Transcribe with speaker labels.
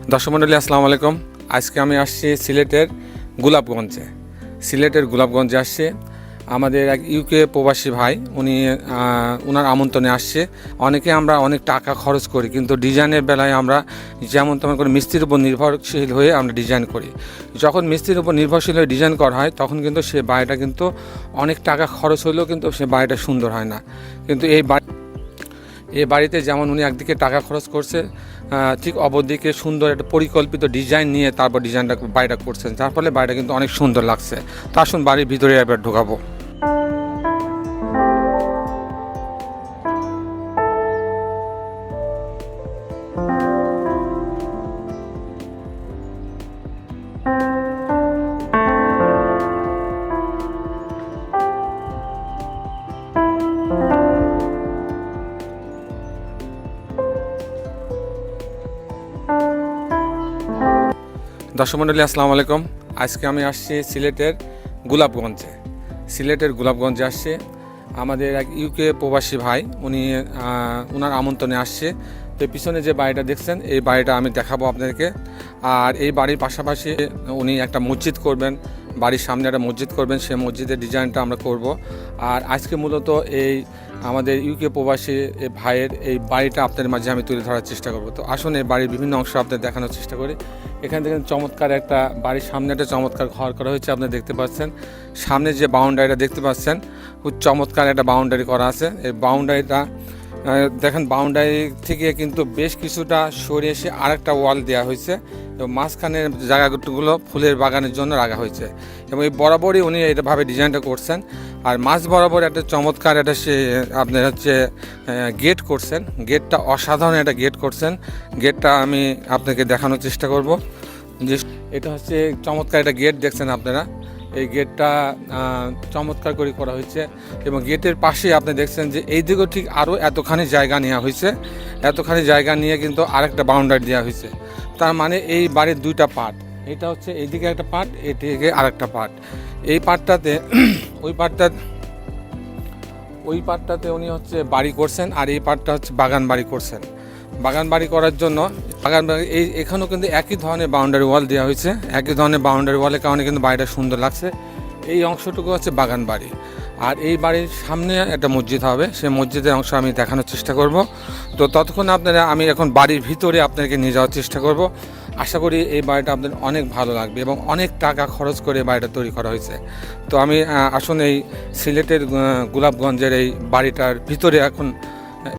Speaker 1: দর্শক মণ্ডলী আসসালামু আলাইকুম। আজকে আমি আসছি সিলেটের গোলাপগঞ্জে আসছে আমাদের এক ইউকে প্রবাসী ভাই। ওনার আমন্ত্রণে আসছে। অনেকে আমরা অনেক টাকা খরচ করি, কিন্তু ডিজাইনের বেলায় আমরা যেমন তেমন করে মিস্ত্রির উপর নির্ভরশীল হয়ে আমরা ডিজাইন করি। যখন মিস্ত্রির উপর নির্ভরশীল হয়ে ডিজাইন করা হয় তখন কিন্তু সে বাড়িটা কিন্তু অনেক টাকা খরচ হলেও কিন্তু সে বাড়িটা সুন্দর হয় না। কিন্তু এই বাড়িতে যেমন উনি একদিকে টাকা খরচ করছে, ঠিক অপরদিকে সুন্দর একটা পরিকল্পিত ডিজাইন নিয়ে তারপর বাড়িটা করছেন, যার ফলে বাড়িটা কিন্তু অনেক সুন্দর লাগছে। তা আসুন বাড়ির ভিতরে এবার ঢোকাবো। দর্শক মণ্ডলী আসসালামু আলাইকুম। আজকে আমি আসছি সিলেটের গোলাপগঞ্জে আসছে আমাদের এক ইউকে প্রবাসী ভাই। ওনার আমন্ত্রণে আসছে। তো পিছনে যে বাড়িটা দেখছেন এই বাড়িটা আমি দেখাবো আপনাদেরকে। আর এই বাড়ির পাশাপাশি উনি একটা মসজিদ করবেন, বাড়ির সামনে একটা মসজিদ করবেন, সেই মসজিদের ডিজাইনটা আমরা করব। আর আজকে মূলত এই আমাদের ইউকে প্রবাসী ভাইয়ের এই বাড়িটা আপনাদের মাঝে আমি তুলে ধরার চেষ্টা করব। তো আসুন এই বাড়ির বিভিন্ন অংশ আপনাদের দেখানোর চেষ্টা করি। এখান থেকে চমৎকার একটা বাড়ির সামনে একটা চমৎকার ঘর করা হয়েছে, আপনি দেখতে পাচ্ছেন। সামনে যে বাউন্ডারিটা দেখতে পাচ্ছেন খুব চমৎকার একটা বাউন্ডারি করা আছে। এই বাউন্ডারিটা দেখেন, বাউন্ডারি থেকে কিন্তু বেশ কিছুটা সরে এসে আরেকটা ওয়াল দেওয়া হয়েছে এবং মাঝখানের জায়গাগুলো ফুলের বাগানের জন্য রাখা হয়েছে এবং এই বরাবরই উনি এইভাবে ডিজাইনটা করছেন। আর মাঝ বরাবর একটা চমৎকার একটা আপনার গেট করছেন। গেটটা অসাধারণ একটা গেট করছেন। গেটটা আমি আপনাকে দেখানোর চেষ্টা করব। যে এটা হচ্ছে চমৎকার একটা গেট দেখছেন আপনারা। এই গেটটা চমৎকার করে করা হয়েছে এবং গেটের পাশে আপনি দেখছেন যে এই দিকেও ঠিক আরও এতখানি জায়গা নেওয়া হয়েছে। এতখানি জায়গা নিয়ে কিন্তু আরেকটা বাউন্ডারি দেওয়া হয়েছে। তার মানে এই বাড়ির দুইটা পার্ট, এটা হচ্ছে এইদিকে একটা পার্ট, এদিকে আরেকটা পার্ট। এই পার্টটাতে ওই পার্টটাতে উনি হচ্ছে বাড়ি করছেন, আর এই পার্টটা হচ্ছে বাগান বাড়ি করছেন। বাগান বাড়ি করার জন্য এখানেও কিন্তু একই ধরনের বাউন্ডারি ওয়াল দেওয়া হয়েছে। একই ধরনের বাউন্ডারি ওয়ালের কারণে কিন্তু বাড়িটা সুন্দর লাগছে। এই অংশটুকু হচ্ছে বাগান বাড়ি, আর এই বাড়ির সামনে একটা মসজিদ হবে, সেই মসজিদের অংশ আমি দেখানোর চেষ্টা করব। তো ততক্ষণ আমি এখন বাড়ির ভিতরে আপনাদেরকে নিয়ে যাওয়ার চেষ্টা করব। আশা করি এই বাড়িটা আপনাদের অনেক ভালো লাগবে এবং অনেক টাকা খরচ করে বাড়িটা তৈরি করা হয়েছে। তো আমি আসুন এই সিলেটের গোলাপগঞ্জের এই বাড়িটার ভিতরে এখন